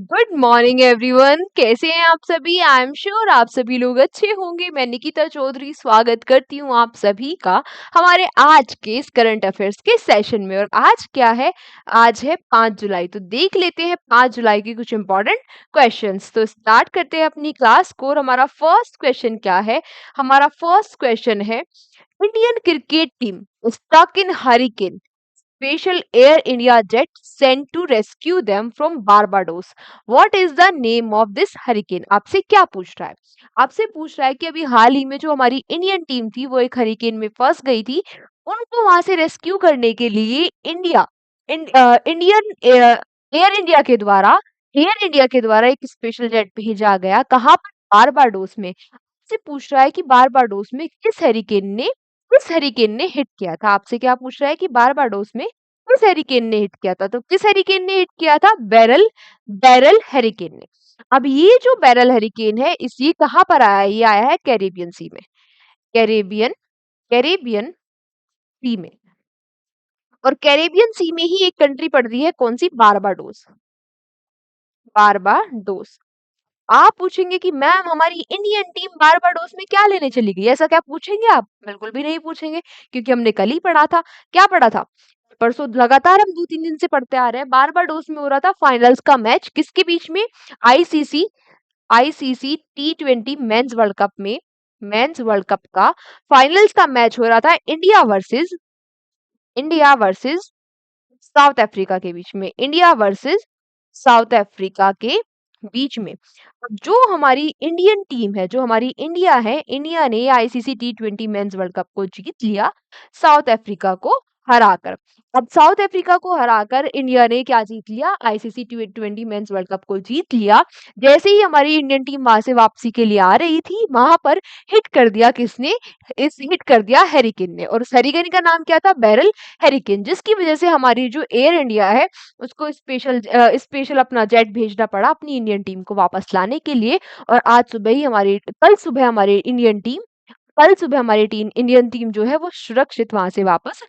Good morning everyone. कैसे हैं आप सभी? आई एम श्योर आप सभी लोग अच्छे होंगे। मैं निकिता चौधरी स्वागत करती हूँ आप सभी का हमारे आज के इस करंट अफेयर्स के सेशन में। और आज क्या है? आज है 5 जुलाई। तो देख लेते हैं 5 जुलाई के कुछ इंपॉर्टेंट क्वेश्चंस। तो स्टार्ट करते हैं अपनी क्लास को। और हमारा फर्स्ट क्वेश्चन क्या है? हमारा फर्स्ट क्वेश्चन है, Indian cricket team stuck in hurricane, special Air India jet sent to rescue them from Barbados. What is the name of this hurricane? आपसे क्या पूछ रहा है? आपसे पूछ रहा है कि अभी हाल ही में जो हमारी इंडियन टीम थी वो एक हरिकेन में फंस गई थी। उनको वहां से रेस्क्यू करने के लिए इंडियन एयर इंडिया के द्वारा एक स्पेशल जेट भेजा गया। कहाँ पर? बारबाडोस में। आपसे पूछ रहा है कि बारबाडोस में किस हरिकेन ने हिट किया था। आपसे क्या पूछ रहा है कि बारबाडोस में किस हरिकेन ने हिट किया था? तो किस हरिकेन ने हिट किया था? बैरल हरिकेन ने। अब ये जो बैरल हरिकेन है इस ये कहाँ पर आया है? ये आया है कैरेबियन सी में। कैरेबियन कैरेबियन सी में। और कैरेबियन सी में ही एक कंट्री पड़ती है, कौन सी? बारबाडोस। बारबाडोस। आप पूछेंगे कि मैम हमारी इंडियन टीम बारबाडोस में क्या लेने चली गई? ऐसा क्या पूछेंगे आप? बिल्कुल भी नहीं पूछेंगे, क्योंकि हमने कल ही पढ़ा था। क्या पढ़ा था? परसों लगातार हम 2-3 दिन से पढ़ते आ रहे हैं। बारबाडोस में हो रहा था फाइनल्स का मैच। किसके बीच में? ICC ICC T20 mains world cup का फाइनल्स का मैच हो रहा था इंडिया वर्सेस साउथ अफ्रीका के बीच में। इंडिया वर्सेस साउथ अफ्रीका के बीच में। अब जो हमारी इंडियन टीम है, जो हमारी इंडिया है, इंडिया ने ICC T20 mains world cup को जीत लिया साउथ अफ्रीका को हराकर। अब साउथ अफ्रीका को हराकर इंडिया ने क्या जीत लिया? ICC T20 mains world cup को जीत लिया। जैसे ही हमारी इंडियन टीम वहां से वापसी के लिए आ रही थी, वहां पर हिट कर दिया किसने? इस हिट कर दिया हैरिकेन ने। और उस हैरिकेन का नाम क्या था? Barrel hurricane. जिसकी वजह से हमारी जो एयर इंडिया है उसको स्पेशल अपना जेट भेजना पड़ा अपनी इंडियन टीम को वापस लाने के लिए। और आज सुबह ही हमारी कल सुबह हमारी इंडियन टीम कल सुबह हमारी टीम इंडियन टीम जो है वो सुरक्षित वहां से वापस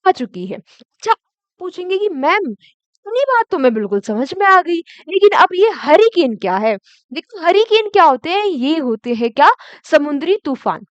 आ चुकी है। अच्छा, पूछेंगे कि मैम इतनी बात तो मैं बिल्कुल समझ में आ गई, लेकिन अब ये हरिकेन क्या है? देखो, हरिकेन क्या होते हैं? ये होते हैं क्या? समुद्री तूफान।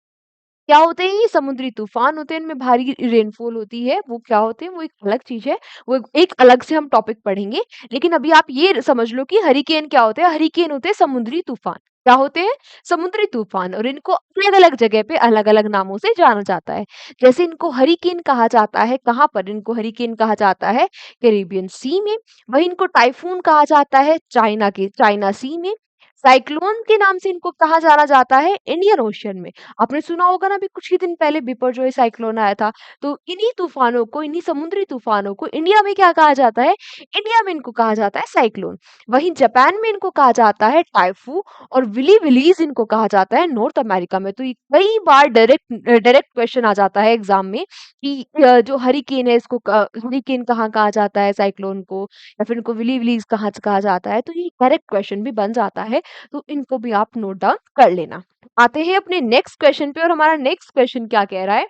क्या होते हैं ये? समुद्री तूफान होते हैं, इनमें भारी रेनफॉल होती है। वो क्या होते हैं? वो एक अलग चीज है। वो एक अलग से हम टॉपिक पढ़ेंगे। लेकिन अभी आप ये समझ लो कि हरिकेन क्या होते हैं। हरिकेन होते हैं समुद्री तूफान। क्या होते हैं? समुद्री तूफान। और इनको अलग अलग जगह पे अलग अलग नामों से जाना जाता है। जैसे इनको हरिकेन कहा जाता है, कहाँ पर इनको हरिकेन कहा जाता है? कैरिबियन सी में। वही इनको टाइफून कहा जाता है चाइना सी में। साइक्लोन के नाम से इनको कहा जाना जाता है इंडियन ओशियन में। आपने सुना होगा ना, अभी कुछ ही दिन पहले बिपरजॉय साइक्लोन आया था। तो इन्हीं समुद्री तूफानों को इंडिया में क्या कहा जाता है? इंडिया में इनको कहा जाता है साइक्लोन। वहीं जापान में इनको कहा जाता है टाइफू। और विली विलीज इनको कहा जाता है नॉर्थ अमेरिका में। तो ये कई बार डायरेक्ट डायरेक्ट क्वेश्चन आ जाता है एग्जाम में कि जो हरिकेन है इसको हरिकेन कहाँ कहा जाता है साइक्लोन को, या फिर इनको विली विलीज कहाँ कहा जाता है। तो ये डायरेक्ट क्वेश्चन भी बन जाता है। तो इनको भी आप नोट डाउन कर लेना। आते हैं अपने नेक्स्ट क्वेश्चन पे। और हमारा नेक्स्ट क्वेश्चन क्या कह रहा है?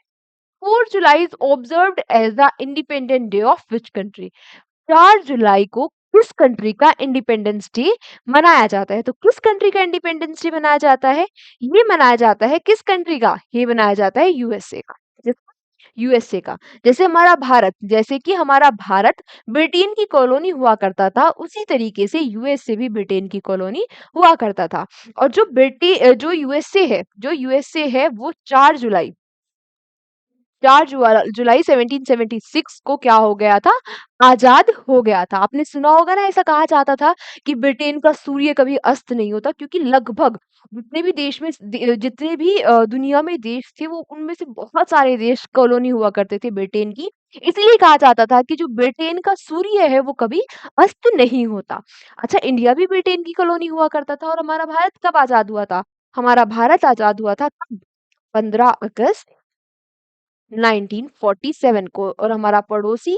4 July is observed as the independent day of which country? 4 जुलाई को किस कंट्री का इंडिपेंडेंस डे मनाया जाता है? तो किस कंट्री का इंडिपेंडेंस डे मनाया जाता है? ये मनाया जाता है किस कंट्री का? ये मनाया जाता है यूएसए का। यूएसए का। जैसे कि हमारा भारत ब्रिटेन की कॉलोनी हुआ करता था, उसी तरीके से यूएसए भी ब्रिटेन की कॉलोनी हुआ करता था। और जो यूएसए है वो 4 जुलाई 1776 को क्या हो गया था? आजाद हो गया था। आपने सुना होगा ना, ऐसा कहा जाता था कि ब्रिटेन का सूर्य कभी अस्त नहीं होता, क्योंकि लगभग जितने भी दुनिया में देश थे, वो उनमें से बहुत सारे देश कॉलोनी हुआ करते थे ब्रिटेन की। इसलिए कहा जाता था कि जो ब्रिटेन का सूर्य है वो कभी अस्त नहीं होता। अच्छा, इंडिया भी ब्रिटेन की कॉलोनी हुआ करता था। और हमारा भारत कब आजाद हुआ था? हमारा भारत आजाद हुआ था 15 अगस्त 1947 को। और हमारा पड़ोसी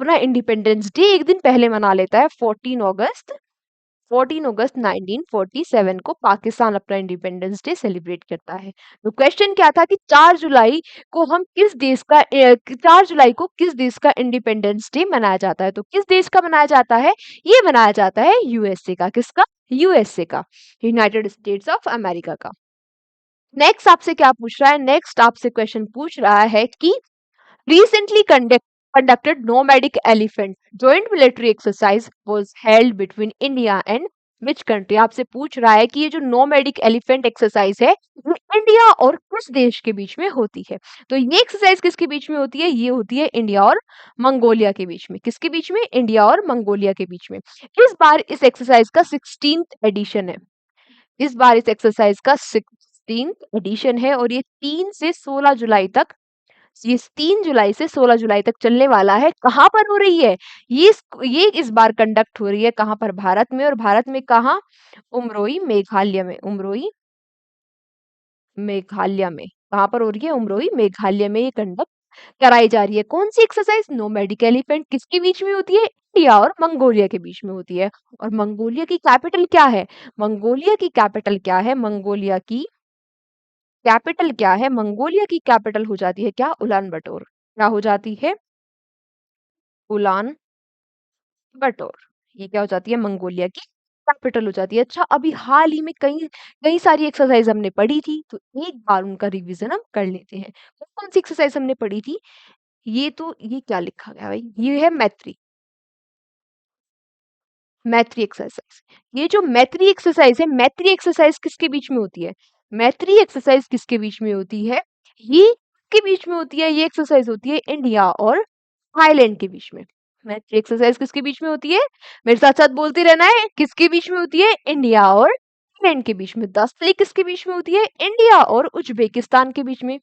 अपना इंडिपेंडेंस डे एक दिन पहले मना लेता है, 14 अगस्त 14 अगस्त 1947 को पाकिस्तान अपना इंडिपेंडेंस डे सेलिब्रेट करता है। तो क्वेश्चन क्या था कि 4 जुलाई को हम किस देश का 4 जुलाई को किस देश का इंडिपेंडेंस डे मनाया जाता है? तो किस देश का मनाया जाता है? ये मनाया जाता है यूएसए का। किसका? यूएसए का, यूनाइटेड स्टेट्स ऑफ अमेरिका का। नेक्स्ट आपसे क्या पूछ रहा है? नेक्स्ट आपसे क्वेश्चन पूछ रहा है कि recently conducted nomadic elephant joint military exercise was held between India and which country? आपसे पूछ रहा है कि ये जो nomadic elephant exercise है वो इंडिया और किस देश के बीच में होती है? तो ये एक्सरसाइज किसके बीच में होती है? ये होती है इंडिया और मंगोलिया के बीच में। किसके बीच में? इंडिया और मंगोलिया के बीच में। इस बार इस एक्सरसाइज का 16th एडिशन है। इस बार इस एक्सरसाइज का 16th एडिशन है और ये 3 से 16 जुलाई तक, ये 3 जुलाई से 16 जुलाई तक चलने वाला है। कहाँ पर हो रही है? ये इस बार कंडक्ट हो रही है कहाँ पर? भारत में। और भारत में कहाँ? उमरोई मेघालय में। उमरोई मेघालय में। कहाँ पर हो रही है? उमरोई मेघालय में ये कंडक्ट कराई जा रही है। कौन सी एक्सरसाइज? Nomadic elephant. किसके बीच में होती है? इंडिया और मंगोलिया के बीच में होती है। और मंगोलिया की कैपिटल क्या है? मंगोलिया की कैपिटल क्या है? मंगोलिया की कैपिटल क्या है? मंगोलिया की कैपिटल हो जाती है क्या? उलान बटोर। क्या हो जाती है? उलान बटोर। ये क्या हो जाती है? मंगोलिया की कैपिटल हो जाती है। अच्छा, अभी हाल ही में कई कई सारी एक्सरसाइज हमने पढ़ी थी, तो एक बार उनका रिवीजन हम कर लेते हैं। कौन कौन सी एक्सरसाइज हमने पढ़ी थी? ये क्या लिखा गया भाई? ये है मैत्री। मैत्री एक्सरसाइज। ये जो मैत्री एक्सरसाइज है, मैत्री एक्सरसाइज किसके बीच में होती है? मैत्री एक्सरसाइज किसके बीच में होती है? ये के बीच में होती है। ये एक्सरसाइज होती है इंडिया और थाईलैंड के बीच में। मैत्री एक्सरसाइज किसके बीच में होती है? मेरे साथ साथ बोलते रहना है। किसके बीच में होती है? इंडिया और थाईलैंड के बीच में। 10 तारीख किसके बीच में होती है? इंडिया और उज्बेकिस्तान के बीच में।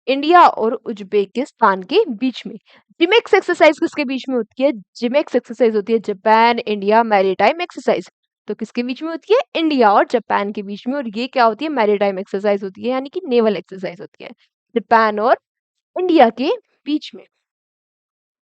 इंडिया और उज्बेकिस्तान के बीच में। जिमेक्स एक्सरसाइज किसके बीच में होती है? जिमेक्स एक्सरसाइज होती है जापान इंडिया मैरीटाइम एक्सरसाइज। तो किसके बीच में होती है? इंडिया और जापान के बीच में। और ये क्या होती है? मैरीटाइम एक्सरसाइज होती है, यानी कि नेवल एक्सरसाइज होती है जापान और इंडिया के बीच में।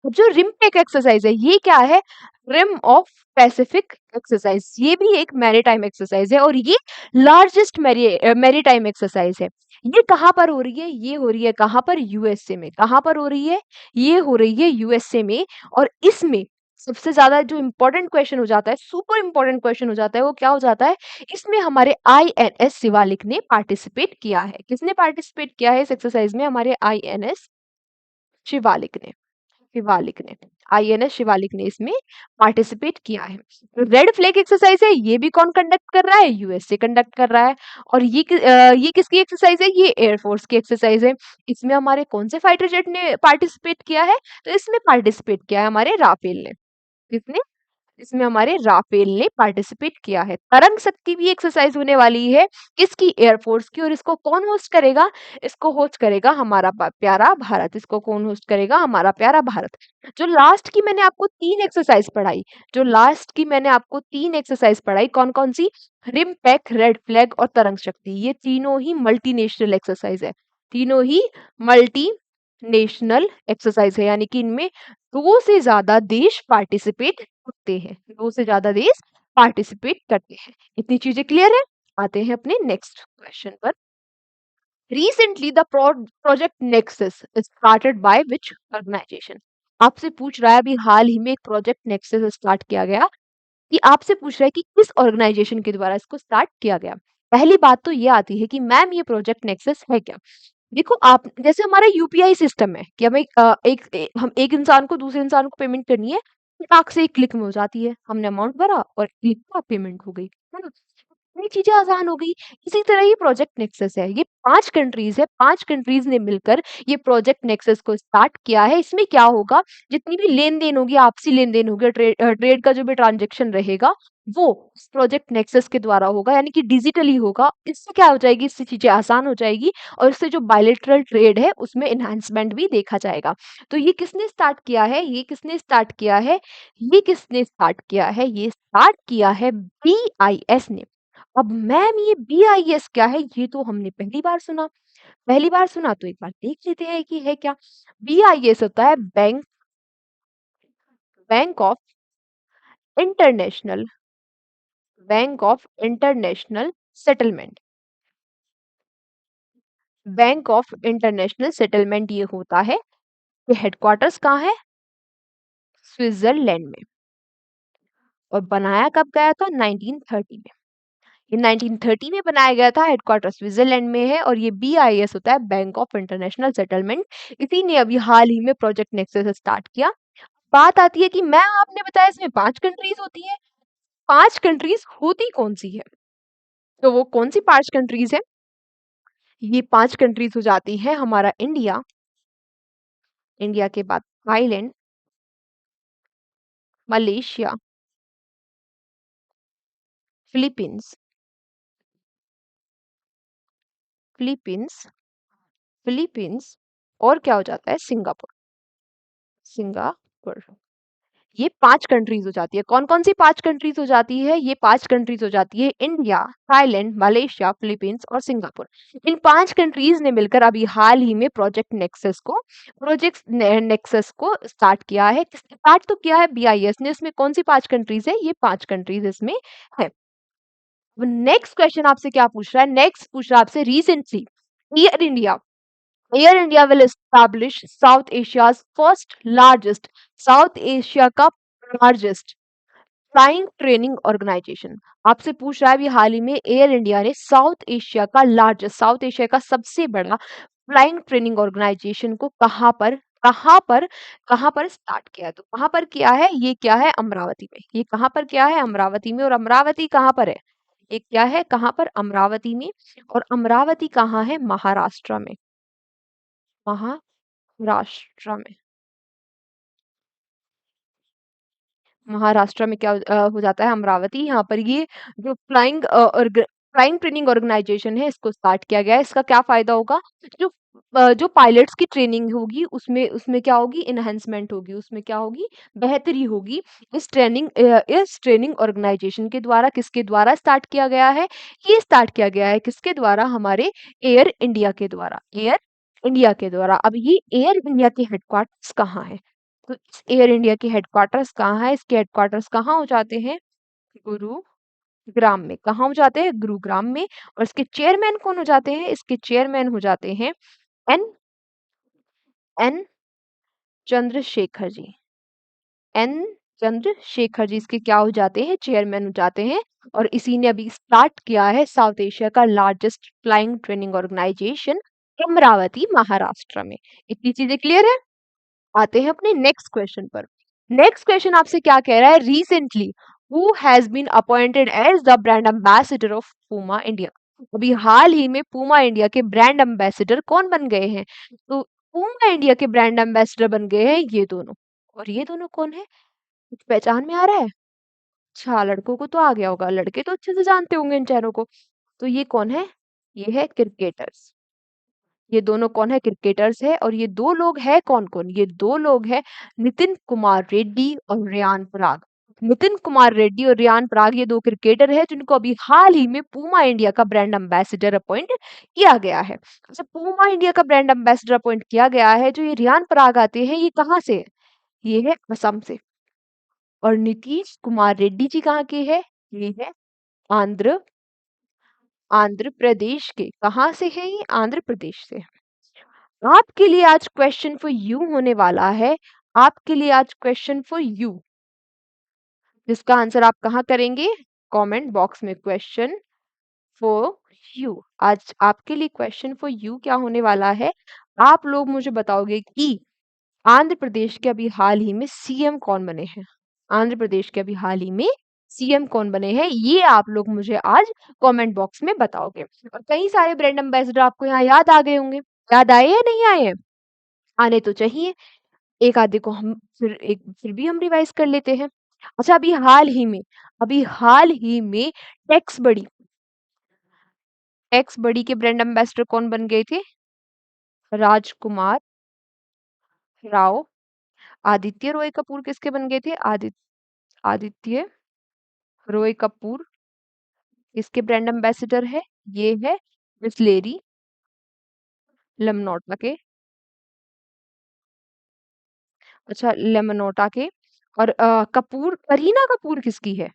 जो रिमपेक एक्सरसाइज है, ये क्या है? Rim of Pacific exercise. ये भी एक मैरीटाइम एक्सरसाइज है और ये लार्जेस्ट मैरीटाइम एक्सरसाइज है। ये कहाँ पर हो रही है? ये हो रही है कहाँ पर? यूएसए में। कहाँ पर हो रही है? ये हो रही है यूएसए में। और इसमें सबसे ज्यादा जो इंपॉर्टेंट क्वेश्चन हो जाता है, सुपर इंपॉर्टेंट क्वेश्चन हो जाता है, वो क्या हो जाता है? इसमें हमारे आईएनएस शिवालिक ने पार्टिसिपेट किया है। किसने पार्टिसिपेट किया है इस एक्सरसाइज में? हमारे आईएनएस शिवालिक ने। शिवालिक ने, आईएनएस शिवालिक ने इसमें पार्टिसिपेट किया है। रेड फ्लैग एक्सरसाइज है, ये भी कौन कंडक्ट कर रहा है? यूएसए कंडक्ट कर रहा है। और ये किसकी एक्सरसाइज है? ये एयरफोर्स की एक्सरसाइज है। इसमें हमारे कौन से फाइटर जेट ने पार्टिसिपेट किया है? तो इसमें पार्टिसिपेट किया है हमारे राफेल ने। किसने? इसमें हमारे राफेल ने पार्टिसिपेट किया है। तरंग शक्ति भी एक्सरसाइज होने वाली है। किसकी? एयरफोर्स की। और इसको कौन होस्ट करेगा? इसको होस्ट करेगा हमारा प्यारा भारत। इसको कौन होस्ट करेगा? हमारा प्यारा भारत। जो लास्ट की मैंने आपको 3 एक्सरसाइज पढ़ाई, जो लास्ट की मैंने आपको 3 एक्सरसाइज पढ़ाई, कौन कौन सी? रिम पैक, रेड फ्लैग और तरंग शक्ति। ये तीनों ही मल्टीनेशनल एक्सरसाइज है। तीनों ही मल्टी नेशनल एक्सरसाइज है, यानी कि इनमें 2 से ज्यादा देश पार्टिसिपेट करते हैं। 2 से ज्यादा देश पार्टिसिपेट करते हैं। इतनी चीजें क्लियर है? आते हैं अपने नेक्स्ट क्वेश्चन पर। Recently, the project Nexus is started by which organization? आपसे पूछ रहा है अभी हाल ही में एक प्रोजेक्ट नेक्सस स्टार्ट किया गया, कि आपसे पूछ रहा है कि किस ऑर्गेनाइजेशन के द्वारा इसको स्टार्ट किया गया। पहली बात तो ये आती है कि मैम ये प्रोजेक्ट नेक्सस है क्या? देखो, आप जैसे हमारा यूपीआई सिस्टम है कि हमें हम एक इंसान को दूसरे इंसान को पेमेंट करनी है, फटाक से एक क्लिक में हो जाती है। हमने अमाउंट भरा और क्लिक का पेमेंट हो गई, है ना? ये चीजें आसान हो गई। इसी तरह ये प्रोजेक्ट नेक्सस है। ये 5 कंट्रीज है, 5 कंट्रीज ने मिलकर ये प्रोजेक्ट नेक्सस को स्टार्ट किया है। इसमें क्या होगा? जितनी भी लेन देन होगी, आपसी लेन देन होगी, ट्रेड का जो भी ट्रांजेक्शन रहेगा, वो इस प्रोजेक्ट नेक्सस के द्वारा होगा, यानी कि डिजिटली होगा। इससे क्या हो जाएगी? इससे चीजें आसान हो जाएगी और इससे जो बायलैटरल ट्रेड है उसमें एनहांसमेंट भी देखा जाएगा। तो ये किसने स्टार्ट किया है? ये किसने स्टार्ट किया है? ये किसने स्टार्ट किया है? ये स्टार्ट किया है बीआईएस ने। अब मैम ये बीआईएस क्या है? ये तो हमने पहली बार सुना। पहली बार सुना तो एक बार देख लेते हैं कि है क्या। बीआईएस होता है bank of international bank of international settlement. Bank of international settlement ये होता है। ये हेडक्वार्टर्स कहाँ है? स्विट्जरलैंड में। और बनाया कब गया था? 1930 में। ये 1930 में बनाया गया था, हेडक्वार्टर स्विट्जरलैंड में है, और ये BIS होता है, बैंक ऑफ इंटरनेशनल सेटलमेंट। इसी ने अभी हाल ही में प्रोजेक्ट नेक्सस स्टार्ट किया। बात आती है कि मैं आपने बताया इसमें 5 कंट्रीज होती है। 5 कंट्रीज होती कौन-सी है? तो वो कौन-सी 5 कंट्रीज है? ये 5 कंट्रीज हो जाती है हमारा इंडिया, इंडिया के बाद Thailand, Malaysia, Philippines, Philippines, Philippines और क्या हो जाता है? Singapore, Singapore. ये 5 कंट्रीज हो जाती है। कौन-कौन सी 5 कंट्रीज हो जाती है? ये 5 कंट्रीज हो जाती है इंडिया, थाईलैंड, मलेशिया, फिलीपींस और सिंगापुर। इन 5 कंट्रीज ने मिलकर अभी हाल ही में प्रोजेक्ट नेक्सस को स्टार्ट किया है। स्टार्ट तो किया है BIS ने। इसमें कौन सी 5 कंट्रीज है? ये 5 कंट्रीज इसमें है। नेक्स्ट क्वेश्चन आपसे क्या पूछ रहा है? नेक्स्ट पूछ रहा है आपसे recently air India air India will establish south Asia's first largest, south Asia का लार्जेस्ट फ्लाइंग ट्रेनिंग ऑर्गेनाइजेशन। आपसे पूछ रहा है अभी हाल ही में एयर इंडिया ने साउथ एशिया का सबसे बड़ा फ्लाइंग ट्रेनिंग ऑर्गेनाइजेशन को कहाँ पर स्टार्ट किया? तो कहाँ पर किया है? ये क्या है? अमरावती में। ये कहाँ पर क्या है? अमरावती में। और अमरावती कहाँ पर है? ये क्या है? कहाँ पर? अमरावती में। और अमरावती कहाँ है? महाराष्ट्र में। महाराष्ट्र में। महाराष्ट्र में क्या हो जाता है? अमरावती। यहाँ पर ये जो फ्लाइंग ट्रेनिंग ऑर्गेनाइजेशन है, इसको स्टार्ट किया गया है। इसका क्या फायदा होगा? जो जो पायलट्स की ट्रेनिंग होगी, उसमें उसमें क्या होगी? इनहेंसमेंट होगी। उसमें क्या होगी? बेहतरी होगी। इस ट्रेनिंग ऑर्गेनाइजेशन के द्वारा, किसके द्वारा स्टार्ट किया गया है? ये स्टार्ट किया गया है किसके द्वारा? हमारे एयर इंडिया के द्वारा। एयर इंडिया के द्वारा। अब ये एयर इंडिया के हेडक्वार्टर्स कहाँ है? तो इस एयर इंडिया के हेडक्वार्टर्स कहाँ है? इसके हेडक्वार्टर्स कहाँ हो जाते हैं? गुरुग्राम में। कहाँ हो जाते हैं? गुरुग्राम में। और इसके चेयरमैन कौन हो जाते हैं? इसके चेयरमैन हो जाते हैं N N Chandrashekhar ji. N Chandrashekhar ji इसके क्या हो जाते हैं? चेयरमैन हो जाते हैं। और इसी ने अभी स्टार्ट किया है साउथ एशिया का largest flying training organization, Amravati Maharashtra में। इतनी चीजें क्लियर है? आते हैं अपने नेक्स्ट क्वेश्चन पर। नेक्स्ट क्वेश्चन आपसे क्या कह रहा है? Recently who has been appointed as the brand ambassador of Puma India. अभी हाल ही में पूमा इंडिया के ब्रांड एम्बेसडर कौन बन गए हैं? तो पूमा इंडिया के ब्रांड एम्बेसडर बन गए हैं ये दोनों। और ये दोनों कौन है? कुछ पहचान में आ रहा है? अच्छा, लड़कों को तो आ गया होगा, लड़के तो अच्छे से जानते होंगे इन चेहरों को। तो ये कौन है? ये है क्रिकेटर्स। ये दोनों कौन है? क्रिकेटर्स है। और ये दो लोग है कौन कौन? ये दो लोग है नितिन कुमार रेड्डी और रियान पराग। नितिन कुमार रेड्डी और रियान पराग ये दो क्रिकेटर है जिनको अभी हाल ही में पूमा इंडिया का ब्रांड एम्बेसडर अपॉइंट किया गया है। अच्छा, पूमा इंडिया का ब्रांड एम्बेसडर अपॉइंट किया गया है। जो ये रियान पराग आते हैं ये कहाँ से है? ये है असम से। और नीतीश कुमार रेड्डी जी कहाँ के है? ये है आंध्र आंध्र प्रदेश के। कहाँ से है ये? आंध्र प्रदेश से। आपके लिए आज क्वेश्चन फॉर यू होने वाला है। आपके लिए आज क्वेश्चन फॉर यू, जिसका आंसर आप कहाँ करेंगे? कमेंट बॉक्स में। Question for you. आज आपके लिए क्वेश्चन फॉर यू क्या होने वाला है? आप लोग मुझे बताओगे कि आंध्र प्रदेश के अभी हाल ही में सीएम कौन बने हैं? आंध्र प्रदेश के अभी हाल ही में सीएम कौन बने हैं? ये आप लोग मुझे आज कमेंट बॉक्स में बताओगे। और कई सारे ब्रांड एम्बेसडर आपको यहाँ याद आ गए होंगे। याद आए या नहीं आए हैं? आने तो चाहिए। एक आधे को हम फिर भी हम रिवाइज कर लेते हैं। अच्छा, अभी हाल ही में टैक्स बड़ी के ब्रांड एम्बेसडर कौन बन गए थे? राजकुमार राव। आदित्य रॉय कपूर किसके बन गए थे? आदित्य रॉय कपूर किसके ब्रांड एम्बेसडर है? ये है बिस्लेरी लेमनोटा के। अच्छा, लेमनोटा के। और करीना कपूर किसकी है?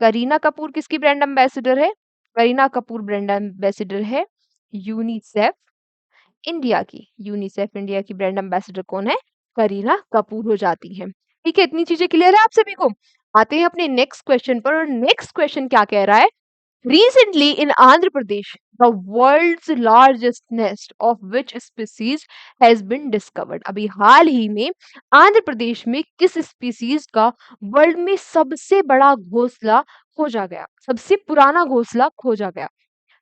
करीना कपूर किसकी ब्रांड एम्बेसडर है? करीना कपूर ब्रांड एम्बेसडर है यूनिसेफ इंडिया की। यूनिसेफ इंडिया की ब्रांड एम्बेसडर कौन है? करीना कपूर हो जाती है। ठीक है, इतनी चीजें क्लियर है आप सभी को? आते हैं अपने नेक्स्ट क्वेश्चन पर, और नेक्स्ट क्वेश्चन क्या कह रहा है? Recently in Andhra Pradesh, the world's largest nest of which species has been discovered? अभी हाल ही में आंध्र प्रदेश में किस स्पीसीज का वर्ल्ड में सबसे बड़ा घोंसला खोजा गया, सबसे पुराना घोंसला खोजा गया,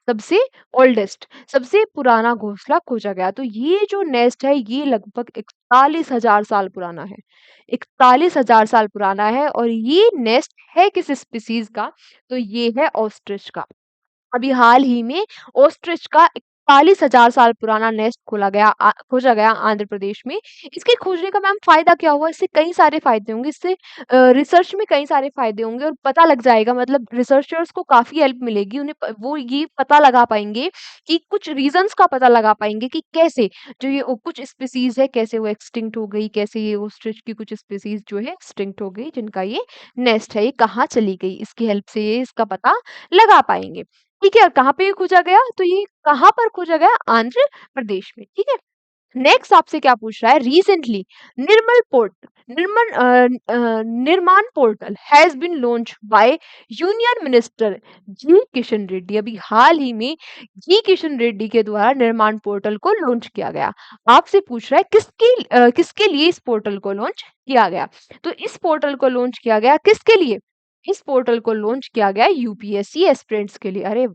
सबसे ओल्डेस्ट, सबसे पुराना घोंसला खोजा गया? तो ये जो नेस्ट है ये लगभग 41,000 साल पुराना है। 41,000 साल पुराना है, और ये नेस्ट है किस स्पीसीज का? तो ये है ऑस्ट्रिच का। अभी हाल ही में ऑस्ट्रिच का 41,000 साल पुराना नेस्ट खोजा गया आंध्र प्रदेश में। इसके खोजने का मैम फायदा क्या हुआ? इससे कई सारे फायदे होंगे, इससे रिसर्च में कई सारे फायदे होंगे, और पता लग जाएगा, मतलब रिसर्चर्स को काफी हेल्प मिलेगी, उन्हें वो ये पता लगा पाएंगे कि कुछ रीजंस का पता लगा पाएंगे कि कैसे जो ये कुछ स्पीसीज है कैसे वो एक्सटिंक्ट हो गई, कैसे ये ऑस्ट्रिच की कुछ स्पीसीज जो है एक्सटिंक्ट हो गई, जिनका ये नेस्ट है ये कहाँ चली गई, इसकी हेल्प से ये इसका पता लगा पाएंगे। ठीक है, और कहाँ पे ये खोजा गया? तो ये कहाँ पर खोजा गया? आंध्र प्रदेश में। ठीक है, नेक्स्ट आपसे क्या पूछ रहा है? Recently Nirmal port Nirman portal has been launch by union minister G Kishan Reddy. अभी हाल ही में जी किशन रेड्डी के द्वारा निर्माण पोर्टल को लॉन्च किया गया। आपसे पूछ रहा है किसके लिए इस पोर्टल को लॉन्च किया गया? तो इस पोर्टल को लॉन्च किया गया किसके लिए? इस पोर्टल को लॉन्च किया गया यूपीएससी एस्पिरेंट्स के लिए। अरे,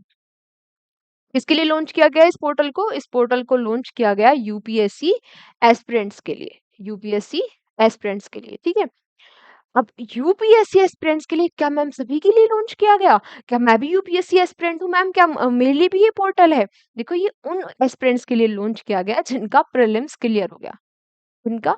किसके लिए लॉन्च किया गया इस पोर्टल को? इस पोर्टल को लॉन्च किया गया यूपीएससी एस्पिरेंट्स के लिए, यूपीएससी एस्पिरेंट्स के लिए। ठीक है, अब यूपीएससी एस्पिरेंट्स के लिए क्या मैम सभी के लिए लॉन्च किया गया? क्या मैं भी यूपीएससी एस्पिरेंट हूँ मैम? क्या मेरे लिए भी ये पोर्टल है? देखो, ये उन एस्पिरेंट्स के लिए लॉन्च किया गया जिनका प्रीलिम्स क्लियर हो गया, जिनका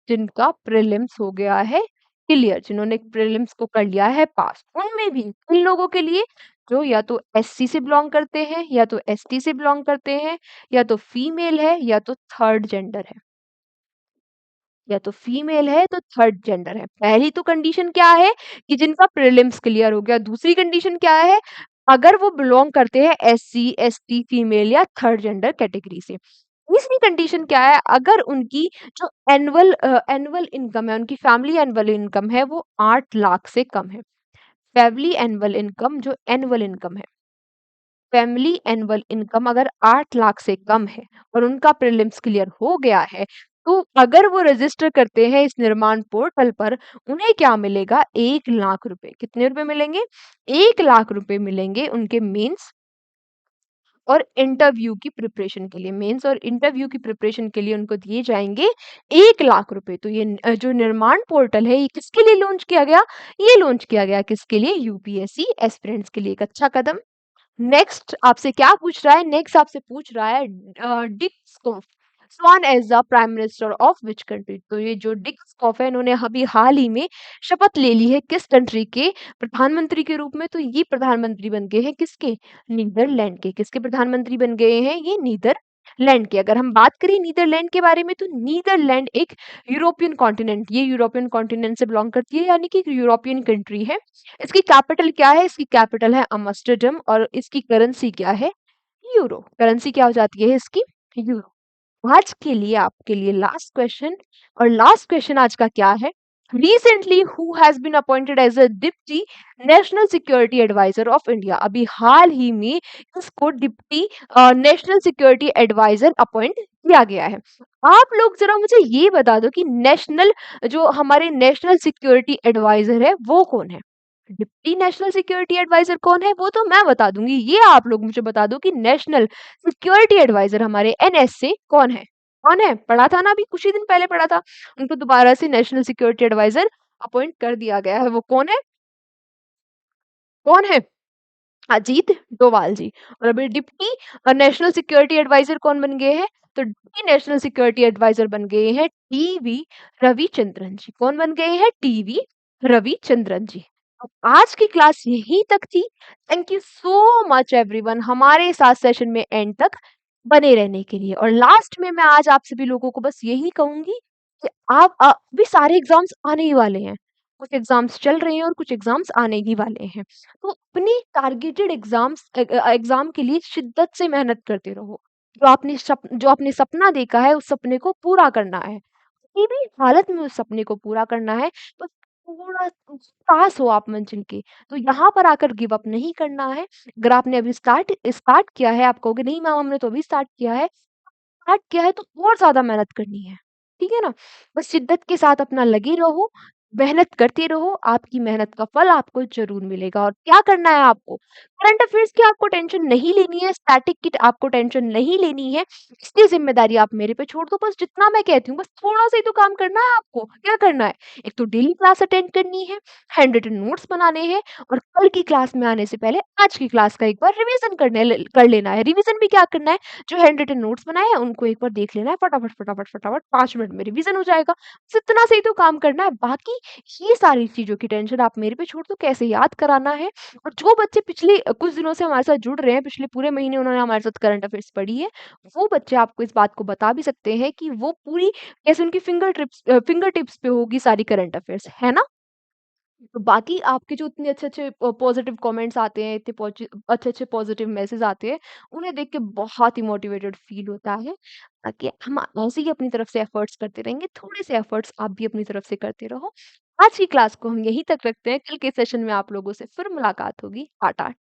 जिनका प्रीलिम्स हो गया है क्लियर, जिन्होंने प्रीलिम्स को कर लिया है पास, उनमें भी इन लोगों के लिए जो या तो एससी से बिलोंग करते हैं, या तो एसटी से बिलोंग करते हैं, या तो फीमेल है, या तो थर्ड जेंडर है, या तो फीमेल है तो थर्ड जेंडर है। पहली तो कंडीशन क्या है कि जिनका प्रीलिम्स क्लियर हो गया। दूसरी कंडीशन क्या है? अगर वो बिलोंग करते हैं एससी, एसटी, फीमेल या थर्ड जेंडर कैटेगरी से। तीसरी कंडीशन क्या है? अगर उनकी जो एनुअल इनकम है, उनकी फैमिली एनुअल इनकम है, वो 8 लाख से कम है। फैमिली एनुअल इनकम, जो एनुअल इनकम है, फैमिली एनुअल इनकम अगर 8 लाख से कम है और उनका प्रीलिम्स क्लियर हो गया है, तो अगर वो रजिस्टर करते हैं इस निर्माण पोर्टल पर, उन्हें क्या मिलेगा? 1 लाख रुपए। कितने रुपए मिलेंगे? 1 लाख रुपए मिलेंगे उनके मेंस और इंटरव्यू की प्रिपरेशन के लिए। मेंस और इंटरव्यू की प्रिपरेशन के लिए उनको दिए जाएंगे 1 लाख रुपए। तो ये जो निर्माण पोर्टल है ये किसके लिए लॉन्च किया गया? ये लॉन्च किया गया किसके लिए? यूपीएससी एस्पिरेंट्स के लिए। एक अच्छा कदम। नेक्स्ट आपसे क्या पूछ रहा है? नेक्स्ट आपसे पूछ रहा है Dick Schoof sworn as the prime minister of which country. तो ये जो डिक स्कॉफ है, इन्होंने अभी हाल ही में शपथ ले ली है किस कंट्री के प्रधानमंत्री के रूप में? तो ये प्रधानमंत्री बन गए हैं किसके? नीदरलैंड के। किसके प्रधानमंत्री बन गए हैं? ये नीदरलैंड के। अगर हम बात करें नीदरलैंड के बारे में, तो नीदरलैंड एक यूरोपियन कॉन्टिनेंट, ये यूरोपियन कॉन्टिनेंट से बिलोंग करती है, यानी कि यूरोपियन कंट्री है। इसकी कैपिटल क्या है? इसकी कैपिटल है अमस्टरडम, और इसकी करेंसी क्या है? यूरो। करेंसी क्या हो जाती है इसकी? यूरो। आज के लिए आपके लिए लास्ट क्वेश्चन, और लास्ट क्वेश्चन आज का क्या है? Recently who has been appointed as a deputy national security adviser of India. अभी हाल ही में इसको deputy national security adviser appoint किया गया है। आप लोग जरा मुझे ये बता दो कि नेशनल जो हमारे नेशनल सिक्योरिटी एडवाइजर है वो कौन है? डिप्टी नेशनल सिक्योरिटी एडवाइजर कौन है वो तो मैं बता दूंगी, ये आप लोग मुझे बता दो कि नेशनल सिक्योरिटी एडवाइजर हमारे एनएस से कौन है? कौन है? पढ़ा था ना, अभी कुछ ही दिन पहले पढ़ा था। उनको दोबारा से नेशनल सिक्योरिटी एडवाइजर अपॉइंट कर दिया गया है। वो कौन है? कौन है? अजीत डोभाल जी। और अभी डिप्टी नेशनल सिक्योरिटी एडवाइजर कौन बन गए हैं? तो डिप्टी नेशनल सिक्योरिटी एडवाइजर बन गए हैं टीवी रविचंद्रन जी। कौन बन गए हैं? टीवी रविचंद्रन जी। अब आज की क्लास यहीं तक थी। Thank you so much everyone हमारे साथ सेशन में एंड तक बने रहने के लिए। और लास्ट में मैं आज आप सभी लोगों को बस यही कहूंगी कि आप अभी सारे एग्जाम्स आने ही वाले हैं। कुछ एग्ज़ाम्स चल रहे हैं और कुछ एग्ज़ाम्स आने ही वाले हैं। तो अपनी टारगेटेड एग्ज़ाम के लिए शिद्दत से मेहनत करते रहो। जो आपने सपना देखा है, उस सपने को पूरा करना है। किसी भी हालत में उस सपने को पूरा करना है, बस थोड़ा पास हो आप मंजिल के। तो यहाँ पर आकर गिव अप नहीं करना है। अगर आपने अभी स्टार्ट किया है, आप कहोगे नहीं मैम हमने तो अभी स्टार्ट किया है तो और ज़्यादा मेहनत करनी है। ठीक है ना? बस शिद्दत के साथ अपना लगे रहो, मेहनत करते रहो, आपकी मेहनत का फल आपको ज़रूर मिलेगा। और क्या करना है आपको? करंट अफ़ेयर्स की आपको टेंशन नहीं लेनी है, स्टैटिक की आपको टेंशन नहीं लेनी है। इसकी ज़िम्मेदारी आप मेरे पे छोड़ दो, बस जितना मैं कहती हूँ, बस थोड़ा-सा ही तो काम करना है आपको। क्या करना है? एक तो डेली क्लास अटेंड करनी है, हैंड रिटन नोट्स बनाने हैं और कल की क्लास में आने से पहले आज की क्लास का एक बार रिवीज़न कर लेना है। रिवीज़न भी क्या करना है? जो हैंड रिटन नोट्स बनाए हैं उनको एक बार देख लेना है, फटाफट, फटाफट, फटाफट 5 मिनट में रिवीज़न हो जाएगा। बस इतना से ही तो काम करना है, बाकी ये सारी चीज़ों की टेंशन आप मेरे पे छोड़ दो, कैसे याद कराना है। और जो बच्चे पिछले कुछ दिनों से हमारे साथ जुड़ रहे हैं, पिछले पूरे महीने उन्होंने हमारे साथ करंट अफ़ेयर्स पढ़ी है, वो बच्चे आपको इस बात को बता भी सकते हैं कि वो पूरी कैसे उनकी फिंगर टिप्स पे होगी सारी करंट अफ़ेयर्स, है ना? तो बाकी आपके जो इतने अच्छे-अच्छे पॉज़िटिव कमेंट्स आते हैं, इतने अच्छे-अच्छे पॉज़िटिव मैसेज आते हैं, उन्हें देख के बहुत ही मोटिवेटेड फ़ील होता है। ताकि हम ऐसे ही अपनी तरफ से एफ़र्ट्स करते रहेंगे, थोड़े से एफ़र्ट्स आप भी अपनी तरफ से करते रहो। आज की क्लास को हम यहीं तक रखते हैं, कल के सेशन में आप लोगों से फिर मुलाकात होगी। टाटा।